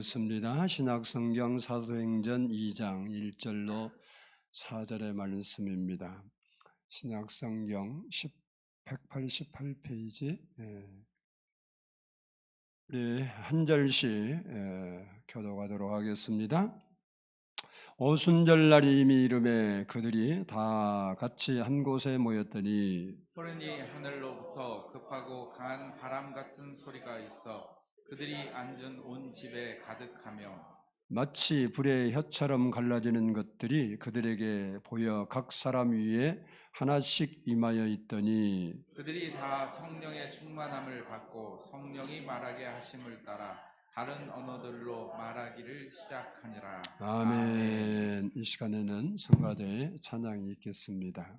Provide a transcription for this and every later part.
습니다. 신약성경 사도행전 2장 1절로 4절의 말씀입니다. 신약성경 188페이지 우리 한 절씩 교독하도록 하겠습니다. 오순절날이 이미 이르매 그들이 다 같이 한 곳에 모였더니 소련이 하늘로부터 급하고 강한 바람 같은 소리가 있어 그들이 앉은 온 집에 가득하며 마치 불의 혀처럼 갈라지는 것들이 그들에게 보여 각 사람 위에 하나씩 임하여 있더니 그들이 다 성령의 충만함을 받고 성령이 말하게 하심을 따라 다른 언어들로 말하기를 시작하니라. 아멘. 이 시간에는 성가대의 찬양이 있겠습니다.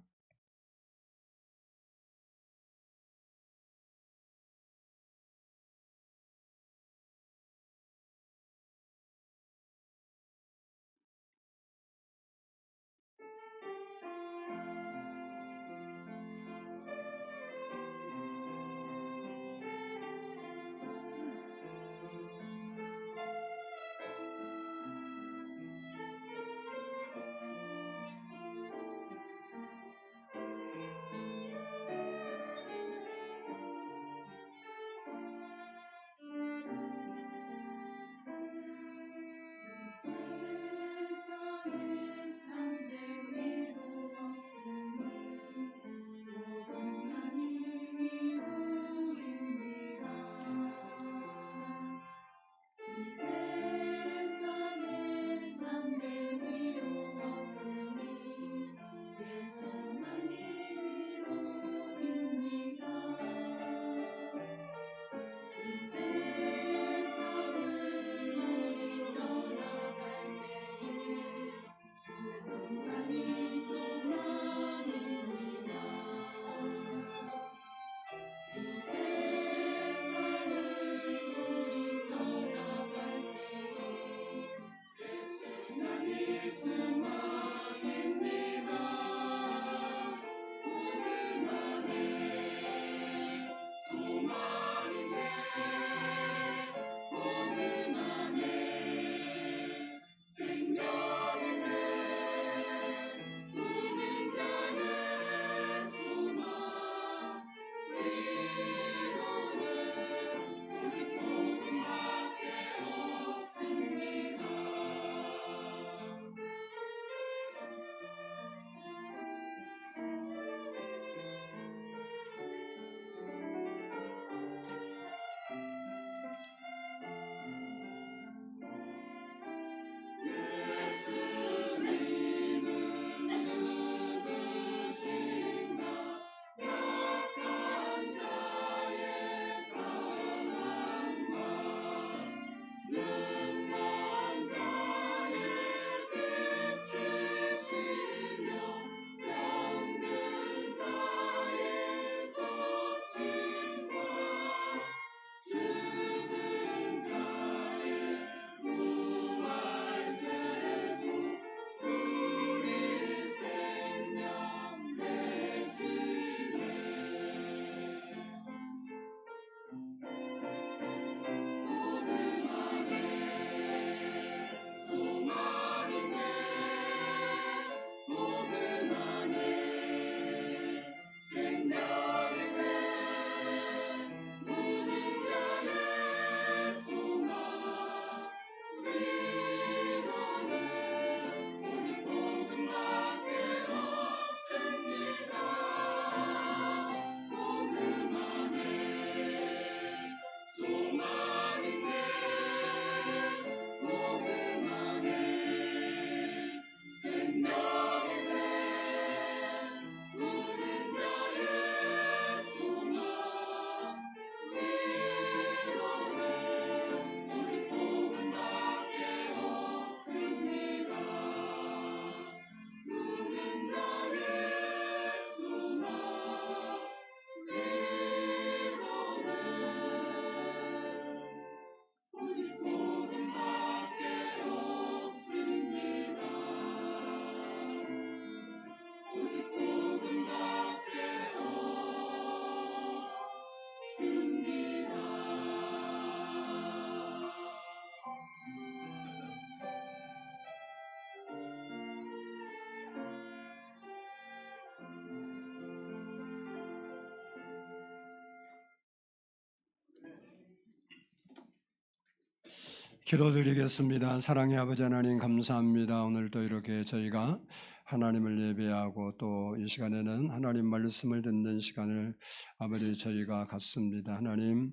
기도드리겠습니다. 사랑의 아버지 하나님 감사합니다. 오늘도 이렇게 저희가 하나님을 예배하고 또 이 시간에는 하나님 말씀을 듣는 시간을 아버지 저희가 갖습니다. 하나님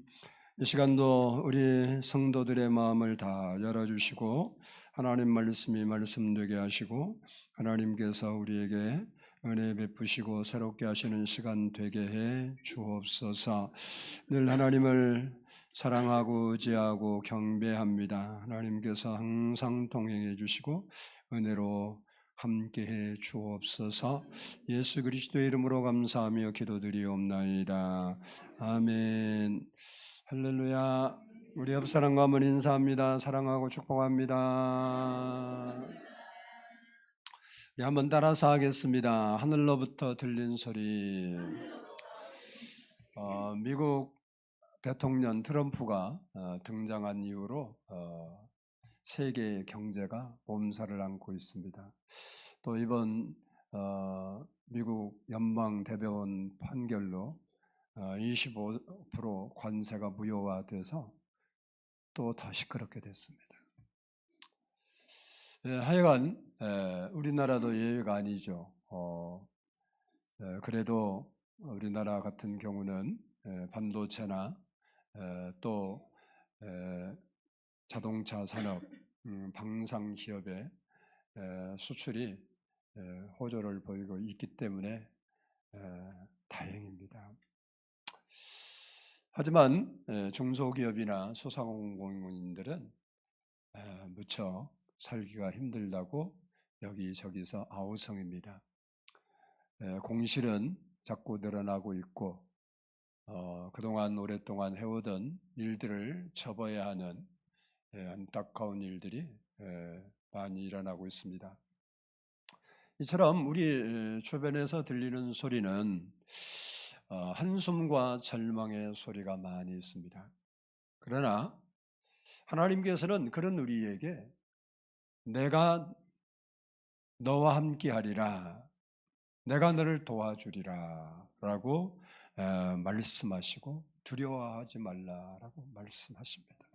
이 시간도 우리 성도들의 마음을 다 열어주시고 하나님 말씀이 말씀되게 하시고 하나님께서 우리에게 은혜 베푸시고 새롭게 하시는 시간 되게 해 주옵소서. 늘 하나님을 사랑하고 의지하고 경배합니다. 하나님께서 항상 동행해 주시고 은혜로 함께해 주옵소서. 예수 그리스도의 이름으로 감사하며 기도드리옵나이다. 아멘. 할렐루야. 우리 옆 사람과 한번 인사합니다. 사랑하고 축복합니다. 네, 한번 따라서 하겠습니다. 하늘로부터 들린 소리. 미국 대통령 트럼프가 등장한 이후로 세계 경제가 몸살을 앓고 있습니다. 또 이번 미국 연방 대법원 판결로 25% 관세가 무효화돼서 또 더 시끄럽게 됐습니다. 하여간 우리나라도 예외가 아니죠. 그래도 우리나라 같은 경우는 반도체나 또 자동차 산업, 방산 기업의 수출이 호조를 보이고 있기 때문에 다행입니다. 하지만 중소기업이나 소상공인들은 무척 살기가 힘들다고 여기저기서 아우성입니다. 공실은 자꾸 늘어나고 있고 그동안 오랫동안 해오던 일들을 접어야 하는 안타까운 일들이 많이 일어나고 있습니다. 이처럼 우리 주변에서 들리는 소리는 한숨과 절망의 소리가 많이 있습니다. 그러나 하나님께서는 그런 우리에게 내가 너와 함께하리라, 내가 너를 도와주리라 라고 말씀하시고 두려워하지 말라라고 말씀하십니다.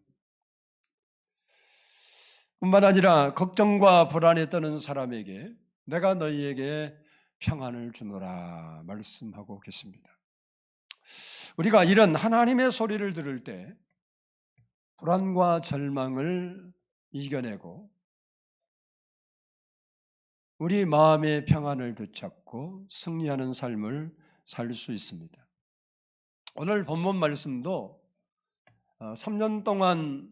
뿐만 아니라 걱정과 불안에 떠는 사람에게 내가 너희에게 평안을 주노라 말씀하고 계십니다. 우리가 이런 하나님의 소리를 들을 때 불안과 절망을 이겨내고 우리 마음의 평안을 되찾고 승리하는 삶을 살 수 있습니다. 오늘 본문 말씀도 3년 동안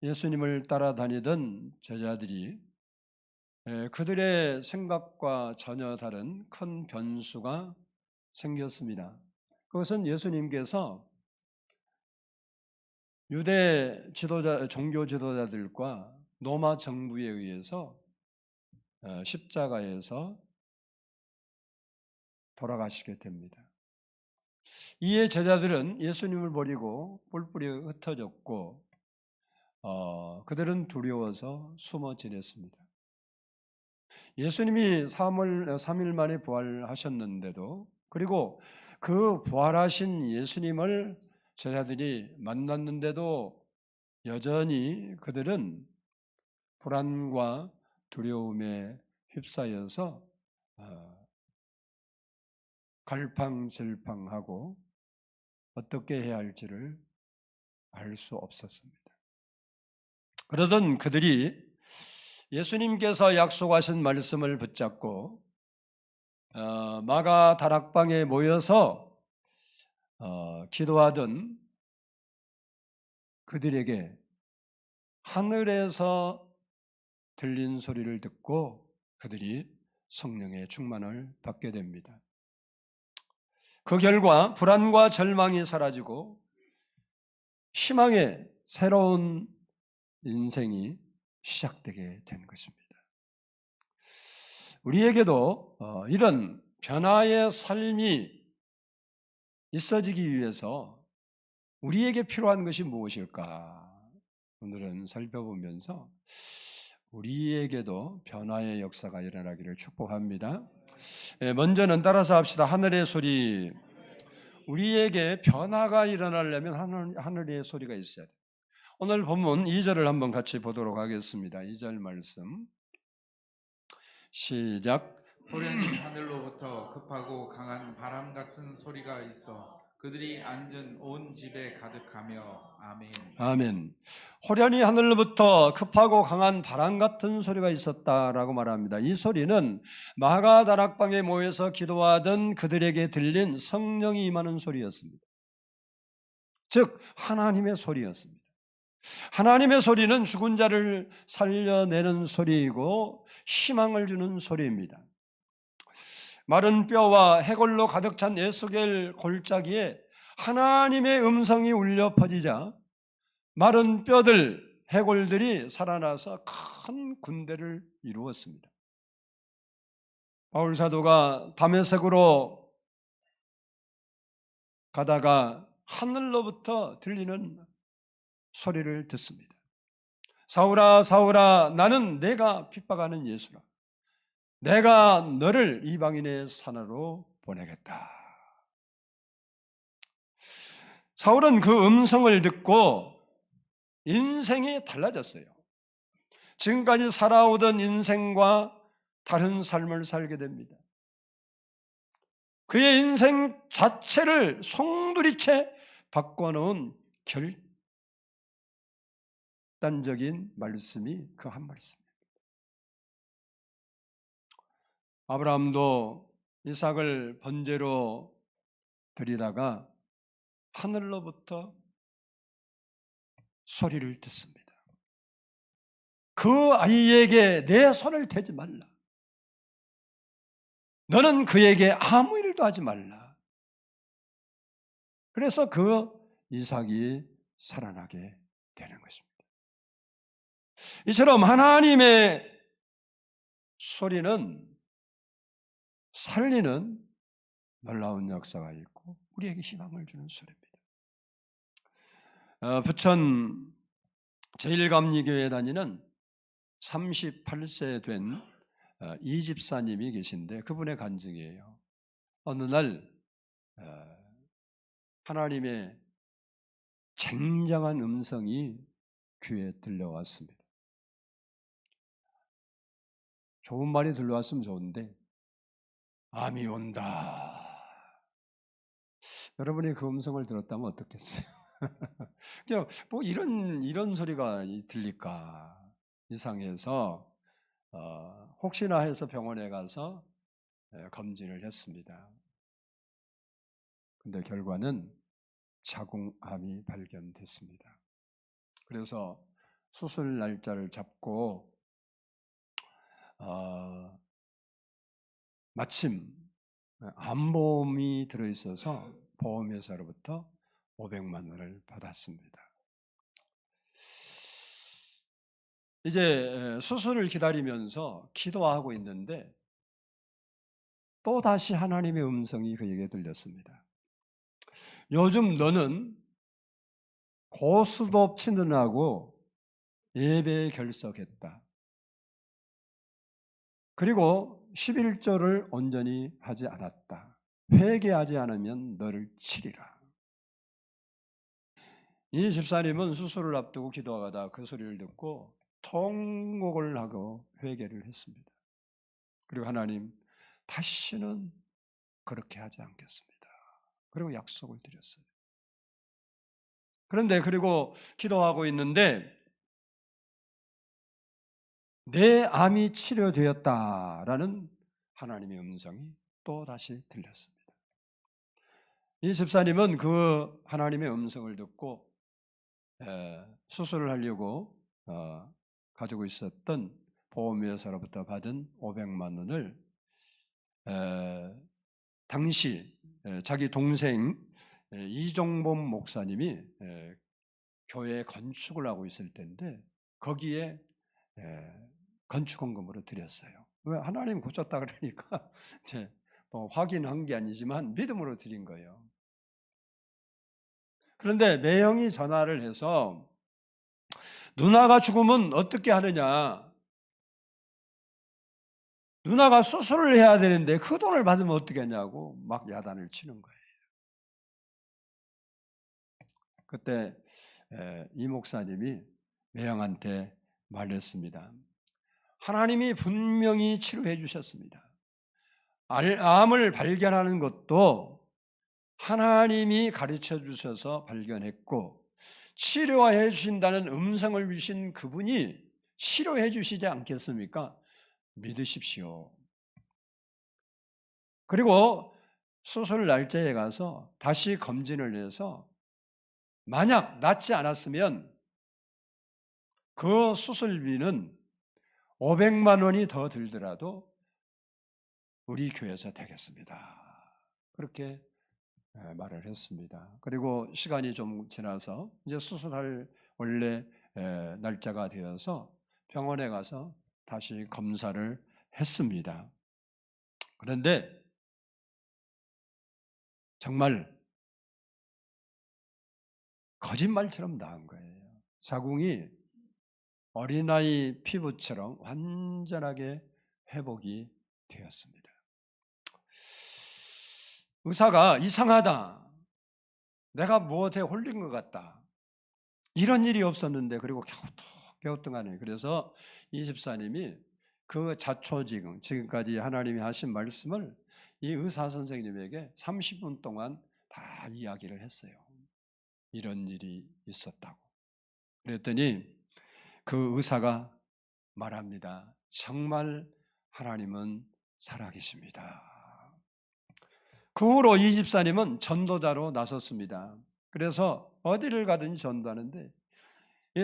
예수님을 따라다니던 제자들이 그들의 생각과 전혀 다른 큰 변수가 생겼습니다. 그것은 예수님께서 유대 지도자, 종교 지도자들과 로마 정부에 의해서 십자가에서 돌아가시게 됩니다. 이에 제자들은 예수님을 버리고 뿔뿔이 흩어졌고 그들은 두려워서 숨어 지냈습니다. 예수님이 3일 만에 부활하셨는데도 그리고 그 부활하신 예수님을 제자들이 만났는데도 여전히 그들은 불안과 두려움에 휩싸여서 갈팡질팡하고 어떻게 해야 할지를 알 수 없었습니다. 그러던 그들이 예수님께서 약속하신 말씀을 붙잡고 마가 다락방에 모여서 기도하던 그들에게 하늘에서 들린 소리를 듣고 그들이 성령의 충만을 받게 됩니다. 그 결과 불안과 절망이 사라지고 희망의 새로운 인생이 시작되게 된 것입니다. 우리에게도 이런 변화의 삶이 있어지기 위해서 우리에게 필요한 것이 무엇일까? 오늘은 살펴보면서 우리에게도 변화의 역사가 일어나기를 축복합니다. 먼저는 따라서 합시다. 하늘의 소리. 우리에게 변화가 일어나려면 하늘의 소리가 있어야 돼요. 오늘 본문 2절을 한번 같이 보도록 하겠습니다. 2절 말씀 시작. 호련히 하늘로부터 급하고 강한 바람 같은 소리가 있어 그들이 앉은 온 집에 가득하며 아멘. 아멘. 호련히 하늘로부터 급하고 강한 바람 같은 소리가 있었다라고 말합니다. 이 소리는 마가다락방에 모여서 기도하던 그들에게 들린 성령이 임하는 소리였습니다. 즉 하나님의 소리였습니다. 하나님의 소리는 죽은 자를 살려내는 소리이고 희망을 주는 소리입니다. 마른 뼈와 해골로 가득 찬 에스겔 골짜기에 하나님의 음성이 울려 퍼지자 마른 뼈들, 해골들이 살아나서 큰 군대를 이루었습니다. 바울 사도가 다메섹으로 가다가 하늘로부터 들리는 소리를 듣습니다. 사울아 사울아 나는 내가 핍박하는 예수라. 내가 너를 이방인의 산으로 보내겠다. 사울은 그 음성을 듣고 인생이 달라졌어요. 지금까지 살아오던 인생과 다른 삶을 살게 됩니다. 그의 인생 자체를 송두리째 바꿔놓은 결단적인 말씀이 그 한 말씀입니다. 아브라함도 이삭을 번제로 드리다가 하늘로부터 소리를 듣습니다. 그 아이에게 내 손을 대지 말라. 너는 그에게 아무 일도 하지 말라. 그래서 그 이삭이 살아나게 되는 것입니다. 이처럼 하나님의 소리는 살리는 놀라운 역사가 있고 우리에게 희망을 주는 소리입니다. 부천 제1감리교회에 다니는 38세 된 이집사님이 계신데 그분의 간증이에요. 어느 날 하나님의 쟁쟁한 음성이 귀에 들려왔습니다. 좋은 말이 들려왔으면 좋은데 암이 온다. 여러분이 그 음성을 들었다면 어떻겠어요? 그냥 뭐 이런 소리가 들릴까 이상해서 혹시나 해서 병원에 가서 검진을 했습니다. 근데 결과는 자궁암이 발견됐습니다. 그래서 수술 날짜를 잡고 마침 암보험이 들어있어서 보험회사로부터 500만 원을 받았습니다. 이제 수술을 기다리면서 기도하고 있는데 또 다시 하나님의 음성이 그에게 들렸습니다. 요즘 너는 고스톱 치는 하고 예배에 결석했다. 그리고 11조를 온전히 하지 않았다. 회개하지 않으면 너를 치리라. 이 집사님은 수술을 앞두고 기도하다 그 소리를 듣고 통곡을 하고 회개를 했습니다. 그리고 하나님 다시는 그렇게 하지 않겠습니다. 그리고 약속을 드렸어요. 그런데 그리고 기도하고 있는데 내 암이 치료되었다라는 하나님의 음성이 또 다시 들렸습니다. 이 집사님은 그 하나님의 음성을 듣고 수술을 하려고 가지고 있었던 보험회사로부터 받은 500만 원을 당시 자기 동생 이종범 목사님이 교회 건축을 하고 있을 때인데 거기에 건축헌금으로 드렸어요. 왜 하나님 고쳤다 그러니까 제 뭐 확인한 게 아니지만 믿음으로 드린 거예요. 그런데 매형이 전화를 해서 누나가 죽으면 어떻게 하느냐, 누나가 수술을 해야 되는데 그 돈을 받으면 어떻게 하냐고 막 야단을 치는 거예요. 그때 이 목사님이 매형한테 말했습니다. 하나님이 분명히 치료해 주셨습니다. 암을 발견하는 것도 하나님이 가르쳐 주셔서 발견했고, 치료해 주신다는 음성을 주신 그분이 치료해 주시지 않겠습니까? 믿으십시오. 그리고 수술 날짜에 가서 다시 검진을 해서 만약 낫지 않았으면 그 수술비는 500만 원이 더 들더라도 우리 교회에서 되겠습니다. 그렇게 말을 했습니다. 그리고 시간이 좀 지나서 이제 수술할 원래 날짜가 되어서 병원에 가서 다시 검사를 했습니다. 그런데 정말 거짓말처럼 나은 거예요. 자궁이 어린아이 피부처럼 완전하게 회복이 되었습니다. 의사가 이상하다, 내가 무엇에 홀린 것 같다, 이런 일이 없었는데, 그리고 갸우뚱하네. 그래서 이 집사님이 그 자초지금, 지금까지 하나님이 하신 말씀을 이 의사 선생님에게 30분 동안 다 이야기를 했어요. 이런 일이 있었다고. 그랬더니 그 의사가 말합니다. 정말 하나님은 살아계십니다. 그 후로 이 집사님은 전도자로 나섰습니다. 그래서 어디를 가든지 전도하는데,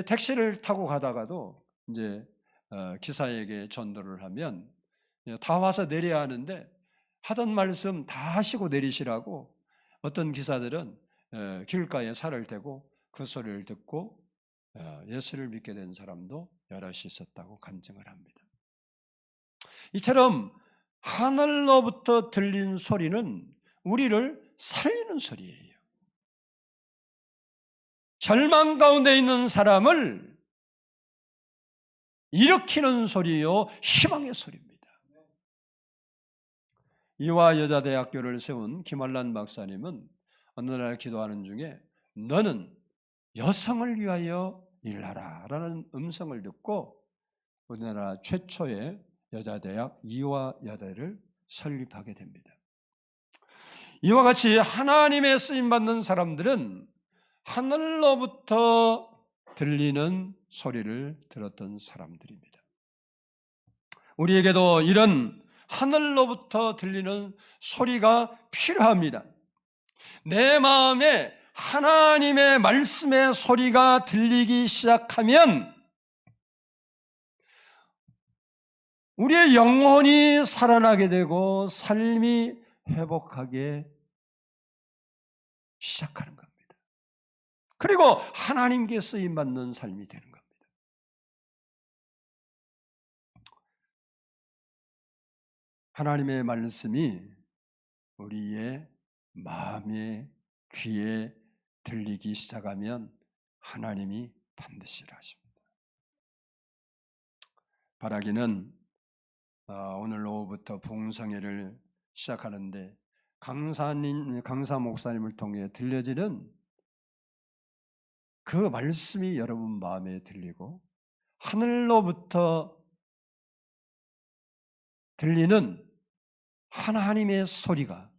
택시를 타고 가다가도 이제 기사에게 전도를 하면 다 와서 내려야 하는데 하던 말씀 다 하시고 내리시라고 어떤 기사들은 길가에 살을 대고 그 소리를 듣고 예수를 믿게 된 사람도 여럿이 있었다고 간증을 합니다. 이처럼 하늘로부터 들린 소리는 우리를 살리는 소리예요. 절망 가운데 있는 사람을 일으키는 소리요, 희망의 소리입니다. 이화 여자대학교를 세운 김환란 박사님은 어느 날 기도하는 중에 너는 여성을 위하여 일하라 라는 음성을 듣고 우리나라 최초의 여자대학 이화 여대를 설립하게 됩니다. 이와 같이 하나님의 쓰임받는 사람들은 하늘로부터 들리는 소리를 들었던 사람들입니다. 우리에게도 이런 하늘로부터 들리는 소리가 필요합니다. 내 마음에 하나님의 말씀의 소리가 들리기 시작하면 우리의 영혼이 살아나게 되고 삶이 회복하게 시작하는 겁니다. 그리고 하나님께 쓰임받는 삶이 되는 겁니다. 하나님의 말씀이 우리의 마음에 귀에 들리기 시작하면 하나님이 반드시 일하십니다. 바라기는 오늘 오후부터 부흥성회를 시작하는데 강사 목사님을 통해 들려지는 그 말씀이 여러분 마음에 들리고 하늘로부터 들리는 하나님의 소리가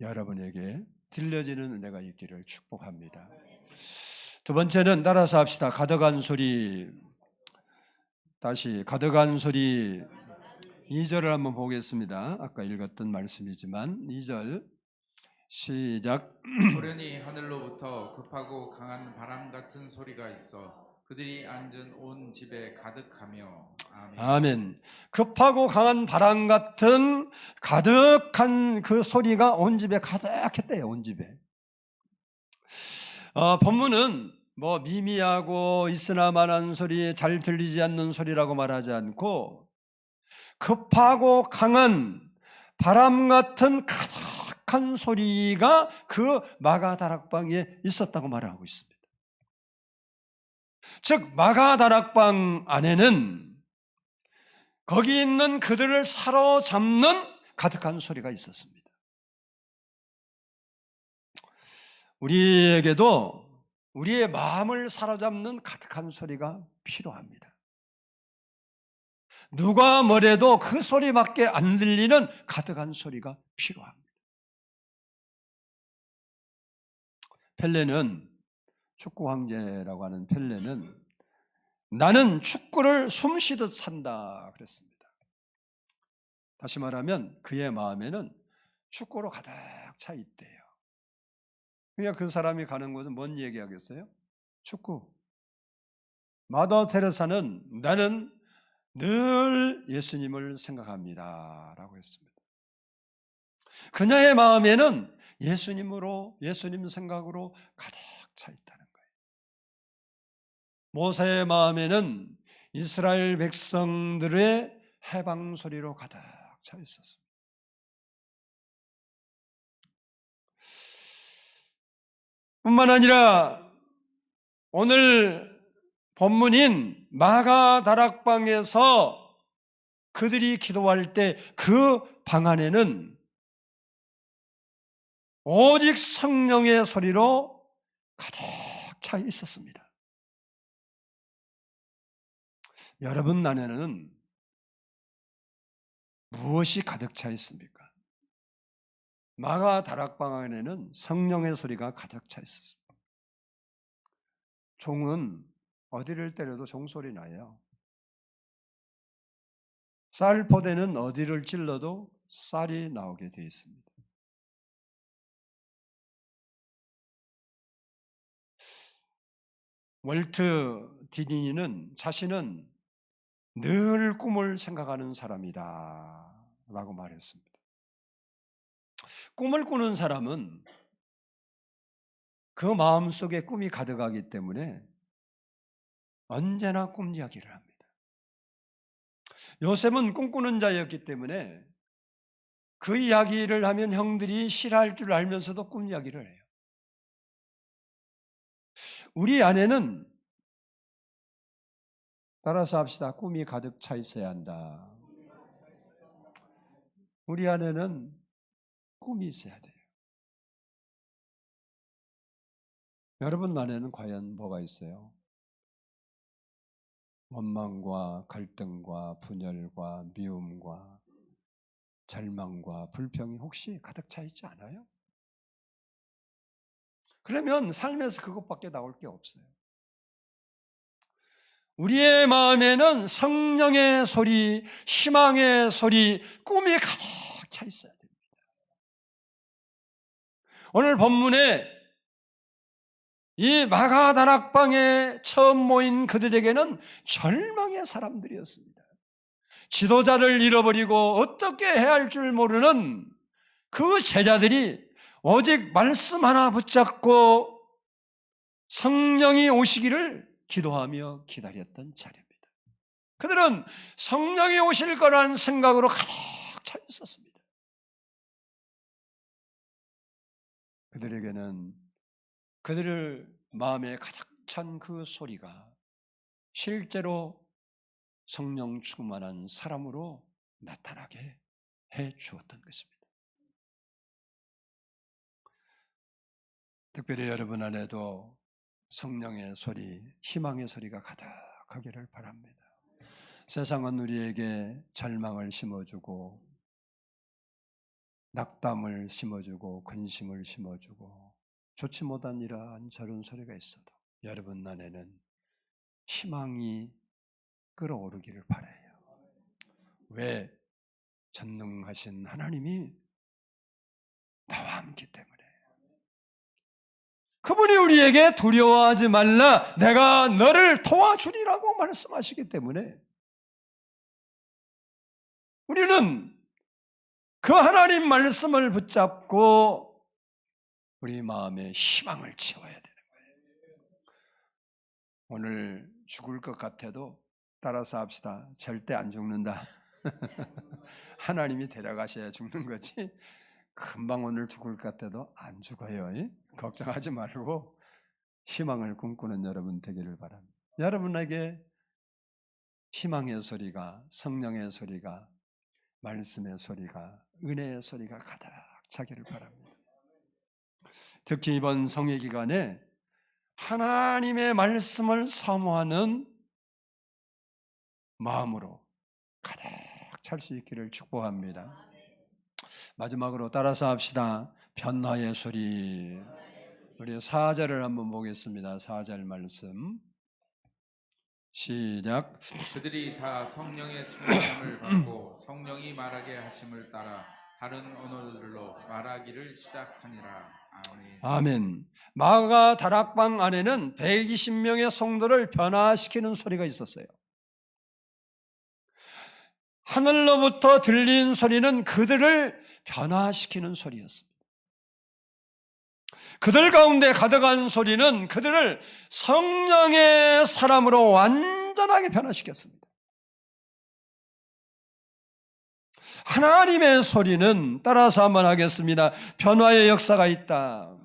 여러분에게 들려지는 은혜가 있기를 축복합니다. 두 번째는 따라서 합시다. 가득한 소리. 다시 가득한 소리. 2절을 한번 보겠습니다. 아까 읽었던 말씀이지만 2절 시작. 소련이 하늘로부터 급하고 강한 바람 같은 소리가 있어 그들이 앉은 온 집에 가득하며. 아멘. 아멘. 급하고 강한 바람 같은 가득한 그 소리가 온 집에 가득했대요. 온 집에. 본문은 뭐 미미하고 있으나마한 소리, 잘 들리지 않는 소리라고 말하지 않고 급하고 강한 바람 같은 가득한 소리가 그 마가다락방에 있었다고 말하고 있습니다. 즉 마가다락방 안에는 거기 있는 그들을 사로잡는 가득한 소리가 있었습니다. 우리에게도 우리의 마음을 사로잡는 가득한 소리가 필요합니다. 누가 뭐래도 그 소리밖에 안 들리는 가득한 소리가 필요합니다. 펠레는, 축구 황제라고 하는 펠레는 나는 축구를 숨쉬듯 산다 그랬습니다. 다시 말하면 그의 마음에는 축구로 가득 차 있대요. 그냥 그 사람이 가는 곳은 뭔 얘기하겠어요? 축구. 마더 테레사는 나는 늘 예수님을 생각합니다 라고 했습니다. 그녀의 마음에는 예수님 생각으로 가득 차 있다는 거예요. 모세의 마음에는 이스라엘 백성들의 해방 소리로 가득 차 있었습니다. 뿐만 아니라 오늘 본문인 마가 다락방에서 그들이 기도할 때 그 방 안에는 오직 성령의 소리로 가득 차 있었습니다. 여러분 안에는 무엇이 가득 차 있습니까? 마가 다락방 안에는 성령의 소리가 가득 차 있었습니다. 종은 어디를 때려도 종소리 나요. 쌀 포대는 어디를 찔러도 쌀이 나오게 되어 있습니다. 월트 디즈니는 자신은 늘 꿈을 생각하는 사람이다 라고 말했습니다. 꿈을 꾸는 사람은 그 마음속에 꿈이 가득하기 때문에 언제나 꿈 이야기를 합니다. 요셉은 꿈꾸는 자였기 때문에 그 이야기를 하면 형들이 싫어할 줄 알면서도 꿈 이야기를 해요. 우리 안에는, 따라서 합시다. 꿈이 가득 차 있어야 한다. 우리 안에는 꿈이 있어야 돼요. 여러분 안에는 과연 뭐가 있어요? 원망과 갈등과 분열과 미움과 절망과 불평이 혹시 가득 차 있지 않아요? 그러면 삶에서 그것밖에 나올 게 없어요. 우리의 마음에는 성령의 소리, 희망의 소리, 꿈이 가득 차 있어야 됩니다. 오늘 본문에 이 마가다락방에 처음 모인 그들에게는 절망의 사람들이었습니다. 지도자를 잃어버리고 어떻게 해야 할 줄 모르는 그 제자들이 오직 말씀 하나 붙잡고 성령이 오시기를 기도하며 기다렸던 자리입니다. 그들은 성령이 오실 거라는 생각으로 가득 차 있었습니다. 그들에게는 그들을 마음에 가득 찬 그 소리가 실제로 성령 충만한 사람으로 나타나게 해 주었던 것입니다. 특별히 여러분 안에도 성령의 소리, 희망의 소리가 가득하기를 바랍니다. 세상은 우리에게 절망을 심어주고 낙담을 심어주고 근심을 심어주고 좋지 못한 이러한 저런 소리가 있어도 여러분 안에는 희망이 끌어오르기를 바라요. 왜? 전능하신 하나님이 나와 함께 때문에. 그분이 우리에게 두려워하지 말라, 내가 너를 도와주리라고 말씀하시기 때문에 우리는 그 하나님 말씀을 붙잡고 우리 마음에 희망을 채워야 되는 거예요. 오늘 죽을 것 같아도 따라서 합시다. 절대 안 죽는다. 하나님이 데려가셔야 죽는 거지 금방 오늘 죽을 것 같아도 안 죽어요. 걱정하지 말고 희망을 꿈꾸는 여러분 되기를 바랍니다. 여러분에게 희망의 소리가, 성령의 소리가, 말씀의 소리가, 은혜의 소리가 가득 차기를 바랍니다. 특히 이번 성회 기간에 하나님의 말씀을 사모하는 마음으로 가득 찰 수 있기를 축복합니다. 마지막으로 따라서 합시다. 변화의 소리. 우리 4절을 한번 보겠습니다. 4절 말씀 시작. 그들이 다 성령의 충만함을 받고 성령이 말하게 하심을 따라 다른 언어들로 말하기를 시작하니라. 아멘. 아멘. 마가 다락방 안에는 120명의 성도를 변화시키는 소리가 있었어요. 하늘로부터 들린 소리는 그들을 변화시키는 소리였습니다. 그들 가운데 가득한 소리는 그들을 성령의 사람으로 완전하게 변화시켰습니다. 하나님의 소리는 따라서 한번 하겠습니다. 변화의 역사가 있다.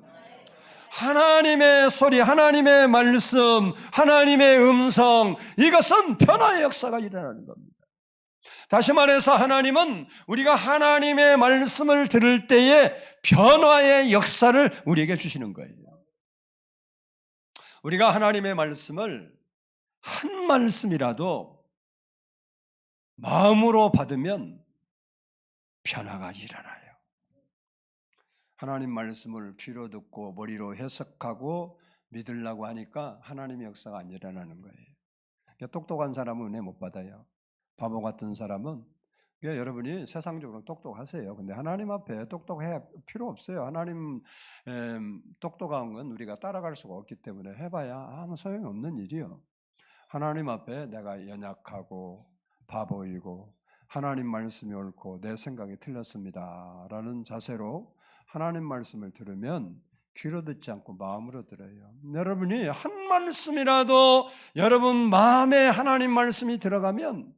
하나님의 소리, 하나님의 말씀, 하나님의 음성, 이것은 변화의 역사가 일어나는 겁니다. 다시 말해서 하나님은 우리가 하나님의 말씀을 들을 때에 변화의 역사를 우리에게 주시는 거예요. 우리가 하나님의 말씀을 한 말씀이라도 마음으로 받으면 변화가 일어나요. 하나님 말씀을 귀로 듣고 머리로 해석하고 믿으려고 하니까 하나님의 역사가 안 일어나는 거예요. 똑똑한 사람은 은혜 못 받아요. 바보 같은 사람은, 여러분이 세상적으로 똑똑하세요. 근데 하나님 앞에 똑똑해 필요 없어요. 하나님 똑똑한 건 우리가 따라갈 수가 없기 때문에 해봐야 아무 소용이 없는 일이요. 하나님 앞에 내가 연약하고 바보이고 하나님 말씀이 옳고 내 생각이 틀렸습니다 라는 자세로 하나님 말씀을 들으면 귀로 듣지 않고 마음으로 들어요. 여러분이 한 말씀이라도 여러분 마음에 하나님 말씀이 들어가면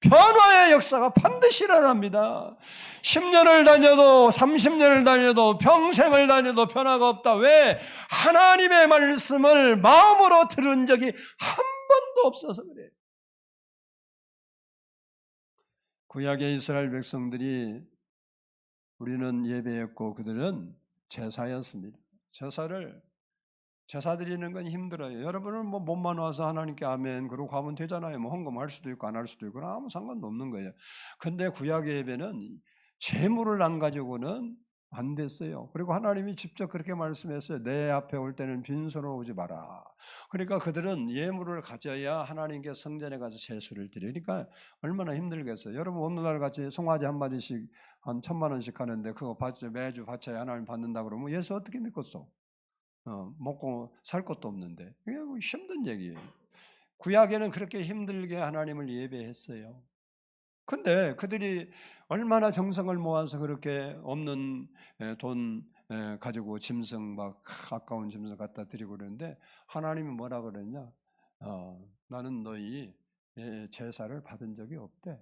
변화의 역사가 반드시 일어납니다. 10년을 다녀도 30년을 다녀도 평생을 다녀도 변화가 없다. 왜? 하나님의 말씀을 마음으로 들은 적이 한 번도 없어서 그래요. 구약의 이스라엘 백성들이 우리는 예배했고 그들은 제사였습니다. 제사 드리는 건 힘들어요. 여러분은 뭐 몸만 와서 하나님께 아멘 그러고 가면 되잖아요. 뭐 헌금할 수도 있고 안 할 수도 있고 아무 상관도 없는 거예요. 근데 구약의 예배는 재물을 안 가지고는 안 됐어요. 그리고 하나님이 직접 그렇게 말씀했어요. 내 앞에 올 때는 빈손으로 오지 마라. 그러니까 그들은 예물을 가져야 하나님께 성전에 가서 제수를 드리니까 얼마나 힘들겠어요. 여러분 오늘날 같이 송아지 한 마리씩 한 1,000,000원씩 하는데 그거 매주 바쳐야 하나님 받는다 그러면 예수 어떻게 믿겠어? 먹고 살 것도 없는데 이게 힘든 얘기예요. 구약에는 그렇게 힘들게 하나님을 예배했어요. 근데 그들이 얼마나 정성을 모아서 그렇게 없는 돈 가지고 짐승 막 아까운 짐승 갖다 드리고 그러는데 하나님이 뭐라 그랬냐? 나는 너희 제사를 받은 적이 없대.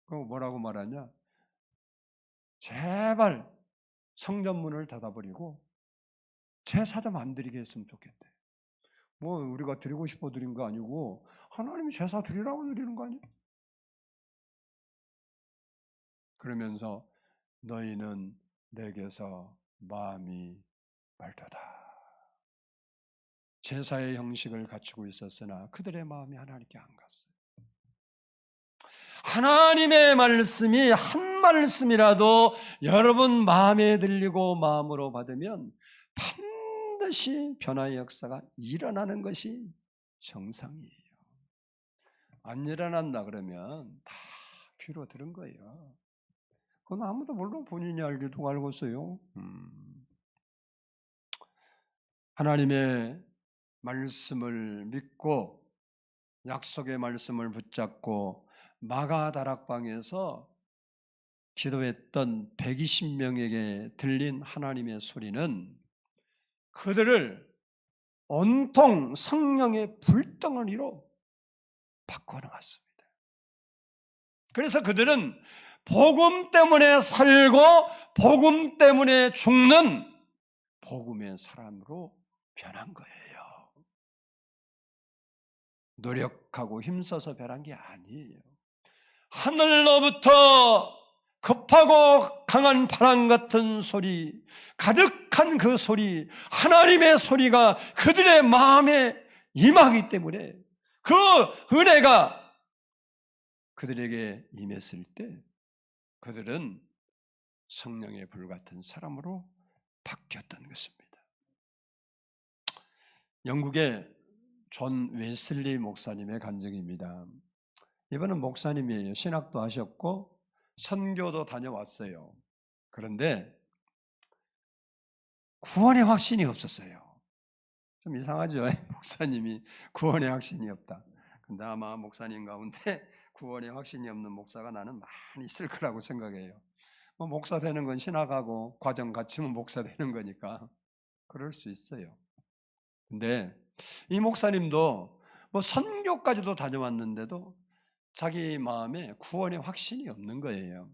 그럼 뭐라고 말하냐? 제발 성전문을 닫아버리고 제사 좀 안 드리게 했으면 좋겠대. 뭐 우리가 드리고 싶어 드린 거 아니고 하나님이 제사 드리라고 드리는 거 아니야? 그러면서 너희는 내게서 마음이 멀도다. 제사의 형식을 갖추고 있었으나 그들의 마음이 하나님께 안 갔어요. 하나님의 말씀이 한 말씀이라도 여러분 마음에 들리고 마음으로 받으면 반드시 변화의 역사가 일어나는 것이 정상이에요. 안 일어난다 그러면 다 귀로 들은 거예요. 그건 아무도 몰라. 본인이 알기도 알고서요. 하나님의 말씀을 믿고 약속의 말씀을 붙잡고 마가다락방에서 기도했던 120명에게 들린 하나님의 소리는 그들을 온통 성령의 불덩어리로 바꿔놓았습니다. 그래서 그들은 복음 때문에 살고 복음 때문에 죽는 복음의 사람으로 변한 거예요. 노력하고 힘써서 변한 게 아니에요. 하늘로부터 급하고 강한 바람 같은 소리, 가득한 그 소리, 하나님의 소리가 그들의 마음에 임하기 때문에 그 은혜가 그들에게 임했을 때 그들은 성령의 불같은 사람으로 바뀌었던 것입니다. 영국의 존 웨슬리 목사님의 간증입니다. 이분은 목사님이에요. 신학도 하셨고 선교도 다녀왔어요. 그런데 구원의 확신이 없었어요. 좀 이상하죠? 목사님이 구원의 확신이 없다. 근데 아마 목사님 가운데 구원의 확신이 없는 목사가 나는 많이 있을 거라고 생각해요. 뭐 목사 되는 건 신학하고 과정 갖추면 목사 되는 거니까 그럴 수 있어요. 근데 이 목사님도 뭐 선교까지도 다녀왔는데도 자기 마음에 구원의 확신이 없는 거예요.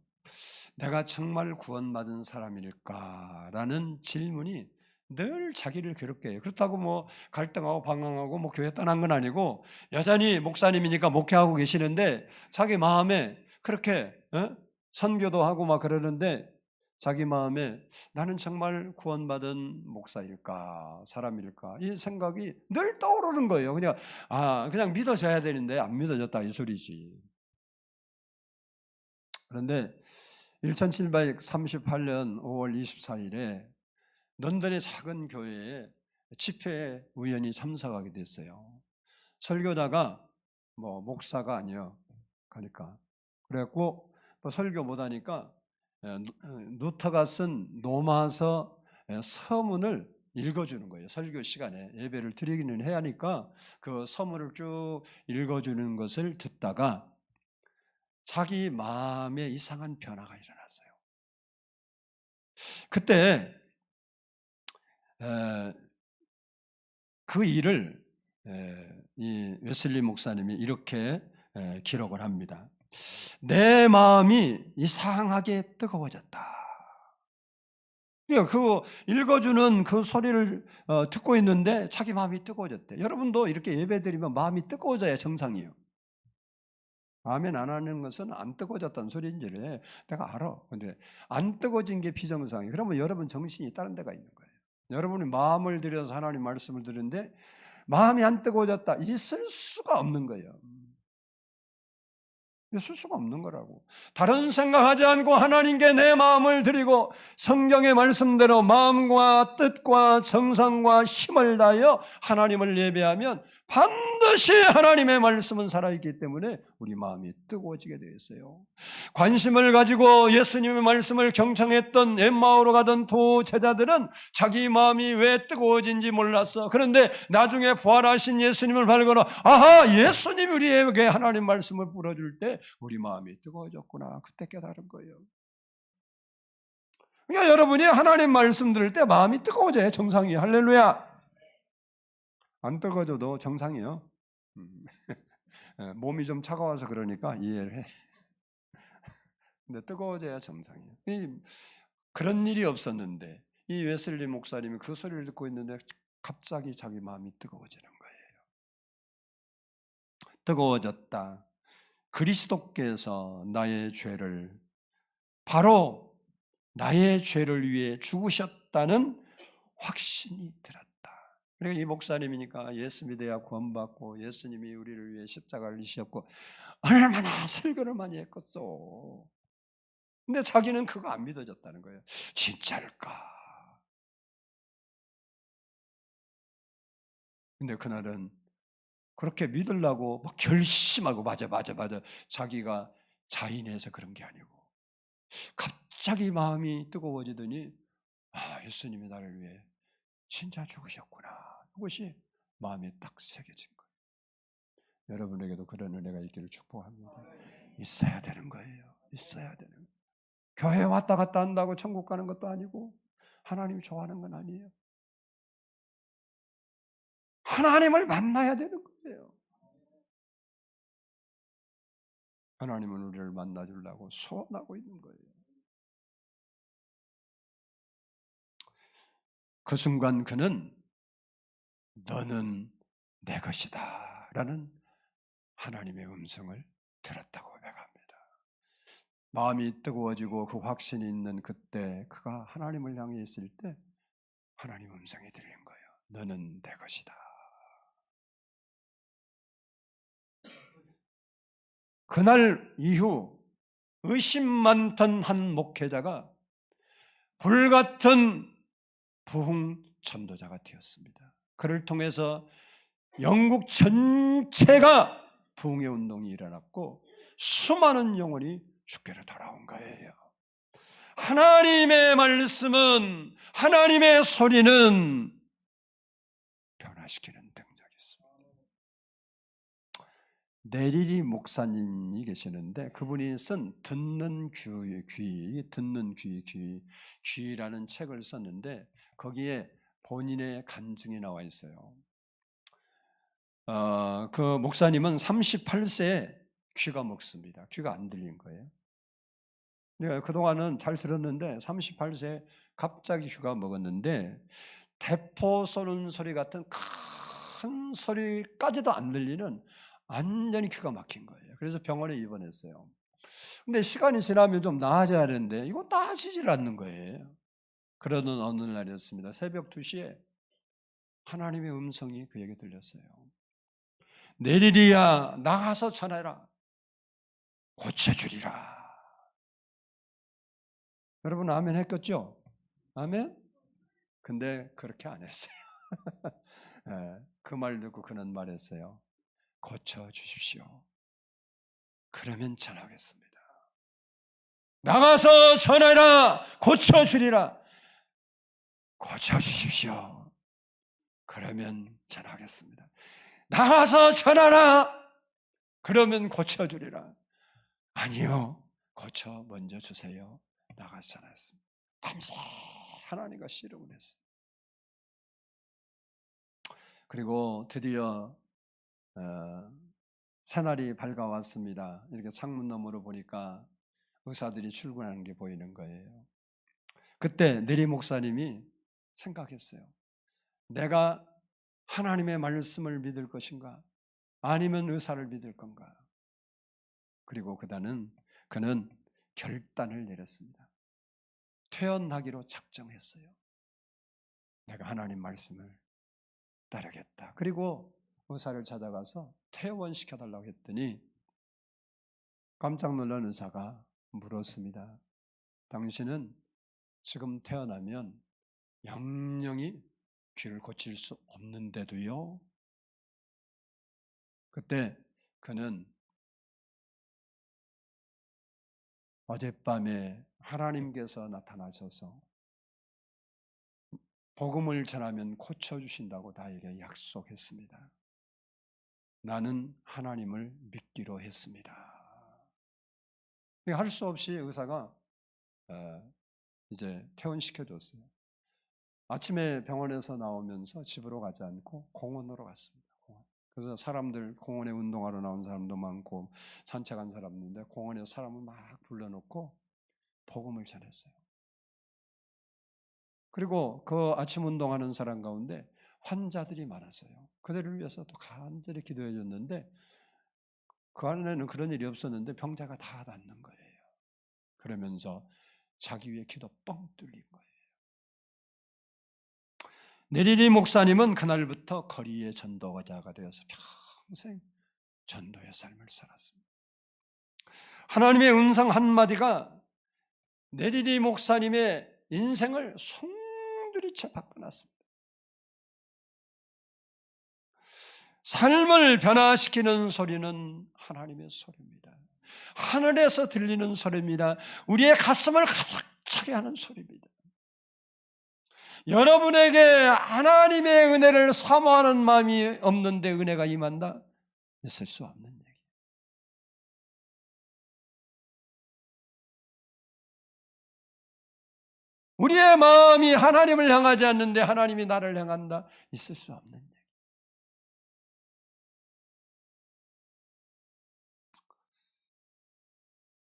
내가 정말 구원받은 사람일까라는 질문이 늘 자기를 괴롭게 해요. 그렇다고 뭐 갈등하고 방황하고 뭐 교회 떠난 건 아니고 여전히 목사님이니까 목회하고 계시는데 자기 마음에 그렇게 선교도 하고 막 그러는데 자기 마음에 나는 정말 구원받은 목사일까 사람일까 이 생각이 늘 떠오르는 거예요. 그냥 믿어져야 되는데 안 믿어졌다 이 소리지. 그런데 1738년 5월 24일에 런던의 작은 교회에 집회에 우연히 참석하게 됐어요. 설교자가 뭐 목사가 아니요. 그러니까 그래갖고 또 설교 못하니까 루터가 쓴 로마서 서문을 읽어주는 거예요. 설교 시간에 예배를 드리기는 해야 하니까 그 서문을 쭉 읽어주는 것을 듣다가 자기 마음에 이상한 변화가 일어났어요. 그때 그 일을 이 웨슬리 목사님이 이렇게 기록을 합니다. 내 마음이 이상하게 뜨거워졌다. 그러니까 그 읽어주는 그 소리를 듣고 있는데 자기 마음이 뜨거워졌대. 여러분도 이렇게 예배드리면 마음이 뜨거워져야 정상이에요. 아멘 안 하는 것은 안 뜨거워졌다는 소리인지를 내가 알아. 근데 안 뜨거워진 게 비정상이에요. 그러면 여러분 정신이 다른 데가 있는 거예요. 여러분이 마음을 들여서 하나님 말씀을 들은데 마음이 안 뜨거워졌다. 있을 수가 없는 거예요. 있을 수가 없는 거라고. 다른 생각하지 않고 하나님께 내 마음을 드리고 성경의 말씀대로 마음과 뜻과 정성과 힘을 다하여 하나님을 예배하면 반드시 하나님의 말씀은 살아있기 때문에 우리 마음이 뜨거워지게 되어 있어요. 관심을 가지고 예수님의 말씀을 경청했던 엠마오로 가던 두 제자들은 자기 마음이 왜 뜨거워진지 몰랐어. 그런데 나중에 부활하신 예수님을 발견하고 아하, 예수님이 우리에게 하나님 말씀을 불어줄 때 우리 마음이 뜨거워졌구나. 그때 깨달은 거예요. 그러니까 여러분이 하나님 말씀 들을 때 마음이 뜨거워져야 정상이에요. 할렐루야. 안 뜨거워져도 정상이에요. 몸이 좀 차가워서 그러니까 이해를 해. 근데 뜨거워져야 정상이에요. 그런 일이 없었는데 이 웨슬리 목사님이 그 소리를 듣고 있는데 갑자기 자기 마음이 뜨거워지는 거예요. 뜨거워졌다. 그리스도께서 나의 죄를 바로 나의 죄를 위해 죽으셨다는 확신이 들었다. 그러니까 이 목사님이니까 예수 믿어야 구원받고 예수님이 우리를 위해 십자가를 지셨고 얼마나 설교를 많이 했겠어. 근데 자기는 그거 안 믿어졌다는 거예요. 진짜일까? 근데 그날은 그렇게 믿으려고 막 결심하고 맞아. 자기가 자인해서 그런 게 아니고 갑자기 마음이 뜨거워지더니 예수님이 나를 위해 진짜 죽으셨구나. 그것이 마음에 딱 새겨진 거예요. 여러분에게도 그런 은혜가 있기를 축복합니다. 있어야 되는 거예요. 있어야 되는 거예요. 교회 왔다 갔다 한다고 천국 가는 것도 아니고 하나님이 좋아하는 건 아니에요. 하나님을 만나야 되는 거예요. 하나님은 우리를 만나주려고 소원하고 있는 거예요. 그 순간 그는 너는 내 것이다 라는 하나님의 음성을 들었다고 고백합니다. 마음이 뜨거워지고 그 확신이 있는 그때 그가 하나님을 향해 있을 때 하나님 음성이 들린 거예요. 너는 내 것이다. 그날 이후 의심 많던 한 목회자가 불같은 부흥 전도자가 되었습니다. 그를 통해서 영국 전체가 부흥의 운동이 일어났고 수많은 영혼이 주께로 돌아온 거예요. 하나님의 말씀은, 하나님의 소리는 변화시키는 능력이 있습니다. 내리리 목사님이 계시는데 그분이 쓴 듣는 귀라는 책을 썼는데 거기에 본인의 간증이 나와 있어요. 그 목사님은 38세에 귀가 먹습니다. 귀가 안 들린 거예요. 그동안은 잘 들었는데 38세에 갑자기 귀가 먹었는데 대포 쏘는 소리 같은 큰 소리까지도 안 들리는 완전히 귀가 막힌 거예요. 그래서 병원에 입원했어요. 근데 시간이 지나면 좀 나아져야 되는데 이거 나아지질 않는 거예요. 그러던 어느 날이었습니다. 새벽 2시에 하나님의 음성이 그에게 들렸어요. 내리리야 나가서 전해라. 고쳐주리라. 여러분 아멘 했겠죠? 아멘? 근데 그렇게 안 했어요. 그 말 듣고 그는 말했어요. 고쳐주십시오. 그러면 전하겠습니다. 나가서 전해라. 고쳐주리라. 고쳐주십시오. 그러면 전하겠습니다. 나가서 전하라. 그러면 고쳐주리라. 아니요. 고쳐 먼저 주세요. 나가서 전했습니다. 밤새 하나님과 씨름을 했어요. 그리고 드디어 새날이 밝아왔습니다. 이렇게 창문 너머로 보니까 의사들이 출근하는 게 보이는 거예요. 그때 내리 목사님이 생각했어요. 내가 하나님의 말씀을 믿을 것인가? 아니면 의사를 믿을 건가? 그리고 그는 결단을 내렸습니다. 퇴원하기로 작정했어요. 내가 하나님 말씀을 따르겠다. 그리고 의사를 찾아가서 퇴원시켜달라고 했더니 깜짝 놀란 의사가 물었습니다. 당신은 지금 태어나면 영영이 귀를 고칠 수 없는데도요? 그때 그는 어젯밤에 하나님께서 나타나셔서 복음을 전하면 고쳐주신다고 나에게 약속했습니다. 나는 하나님을 믿기로 했습니다. 할 수 없이 의사가 이제 퇴원시켜줬어요. 아침에 병원에서 나오면서 집으로 가지 않고 공원으로 갔습니다. 그래서 사람들 공원에 운동하러 나온 사람도 많고 산책한 사람인데 공원에 사람을 막 불러놓고 복음을 전했어요. 그리고 그 아침 운동하는 사람 가운데 환자들이 많았어요. 그들을 위해서 또 간절히 기도해 줬는데 그 안에는 그런 일이 없었는데 병자가 다 낫는 거예요. 그러면서 자기 위에 기도 뻥 뚫린 거예요. 내리리 목사님은 그날부터 거리의 전도자가 되어서 평생 전도의 삶을 살았습니다. 하나님의 음성 한마디가 내리리 목사님의 인생을 송두리째 바꿔놨습니다. 삶을 변화시키는 소리는 하나님의 소리입니다. 하늘에서 들리는 소리입니다. 우리의 가슴을 가득 차게 하는 소리입니다. 여러분에게 하나님의 은혜를 사모하는 마음이 없는데 은혜가 임한다? 있을 수 없는 얘기. 우리의 마음이 하나님을 향하지 않는데 하나님이 나를 향한다? 있을 수 없는 얘기.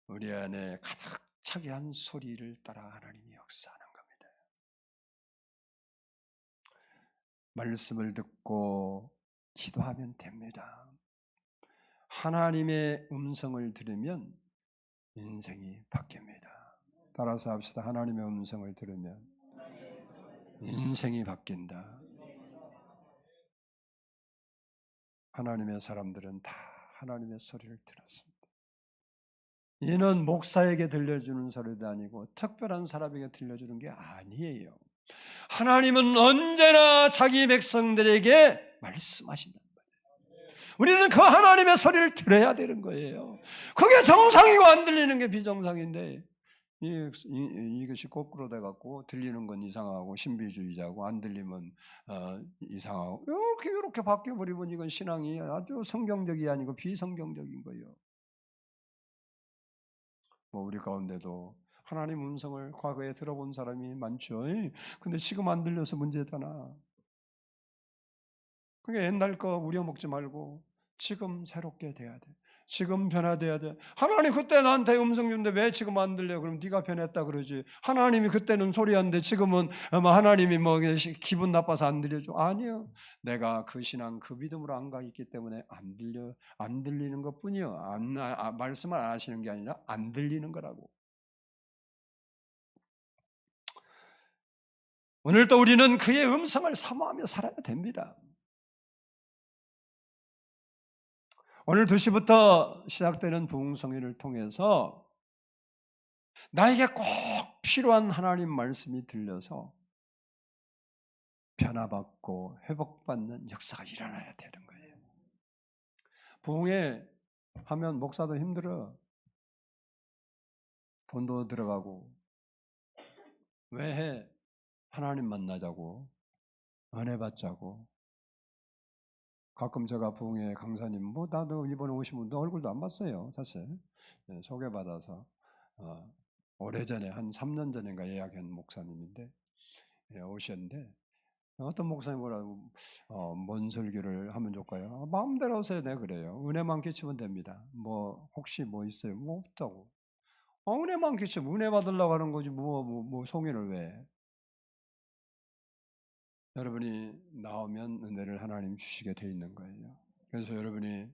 우리 안에 가득 차게 한 소리를 따라 하나님이 역사하는 겁니다. 말씀을 듣고 기도하면 됩니다. 하나님의 음성을 들으면 인생이 바뀝니다. 따라서 합시다. 하나님의 음성을 들으면 인생이 바뀐다. 하나님의 사람들은 다 하나님의 소리를 들었습니다. 이는 목사에게 들려주는 소리도 아니고 특별한 사람에게 들려주는 게 아니에요. 하나님은 언제나 자기 백성들에게 말씀하신다. 우리는 그 하나님의 소리를 들어야 되는 거예요. 그게 정상이고 안 들리는 게 비정상인데 이것이 거꾸로 돼갖고 들리는 건 이상하고 신비주의자고 안 들리면 이상하고 이렇게 바뀌어버리면 이건 신앙이 아주 성경적이 아니고 비성경적인 거예요. 뭐 우리 가운데도 하나님 음성을 과거에 들어본 사람이 많죠. 근데 지금 안 들려서 문제잖아. 그게 옛날 거 우려먹지 말고 지금 새롭게 돼야 돼. 지금 변화돼야 돼. 하나님 그때 나한테 음성 주는데 왜 지금 안 들려? 그럼 네가 변했다 그러지. 하나님이 그때는 소리였는데 지금은 하나님이 뭐 기분 나빠서 안 들려줘. 아니요. 내가 그 신앙 그 믿음으로 안 가 있기 때문에 안 들리는 것뿐이요. 말씀을 안 하시는 게 아니라 안 들리는 거라고. 오늘도 우리는 그의 음성을 사모하며 살아야 됩니다. 오늘 2시부터 시작되는 부흥성회를 통해서 나에게 꼭 필요한 하나님 말씀이 들려서 변화받고 회복받는 역사가 일어나야 되는 거예요. 부흥회 하면 목사도 힘들어. 돈도 들어가고. 왜 해? 하나님 만나자고. 은혜 받자고. 가끔 제가 부흥회 강사님 뭐 나도 이번에 오신 분도 얼굴도 안 봤어요. 사실 소개받아서 오래전에 한 3년 전인가 예약한 목사님인데 오셨는데 어떤 목사님 뭐라고 뭔 설교를 하면 좋을까요? 마음대로 하세요. 네 그래요. 은혜만 끼치면 됩니다. 뭐 혹시 뭐 있어요? 뭐 없다고. 은혜만 끼치면 은혜 받으려고 하는 거지 뭐 송인을 왜? 여러분이 나오면 은혜를 하나님 주시게 돼 있는 거예요. 그래서 여러분이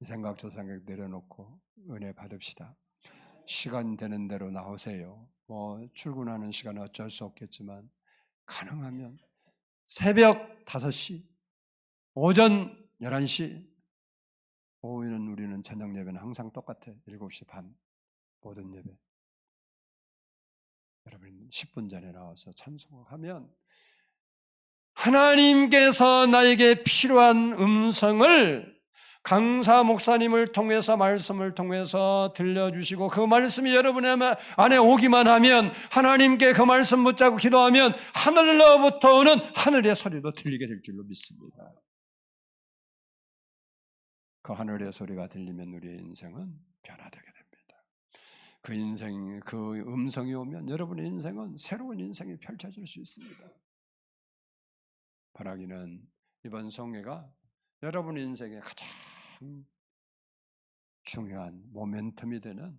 이 생각 저 생각 내려놓고 은혜 받읍시다. 시간 되는 대로 나오세요. 뭐 출근하는 시간은 어쩔 수 없겠지만 가능하면 새벽 5시, 오전 11시, 오후에는 우리는 저녁 예배는 항상 똑같아. 7시 반 모든 예배. 여러분 10분 전에 나와서 찬송하면 하나님께서 나에게 필요한 음성을 강사 목사님을 통해서 말씀을 통해서 들려주시고 그 말씀이 여러분의 안에 오기만 하면 하나님께 그 말씀 붙잡고 기도하면 하늘로부터 오는 하늘의 소리도 들리게 될 줄로 믿습니다. 그 하늘의 소리가 들리면 우리의 인생은 변화되게 됩니다. 그 인생, 그 음성이 오면 여러분의 인생은 새로운 인생이 펼쳐질 수 있습니다. 바라기는 이번 성회가 여러분 인생의 가장 중요한 모멘텀이 되는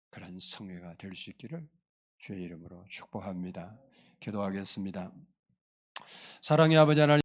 그런 성회가 될 수 있기를 주의 이름으로 축복합니다. 기도하겠습니다. 사랑의 아버지 하나님,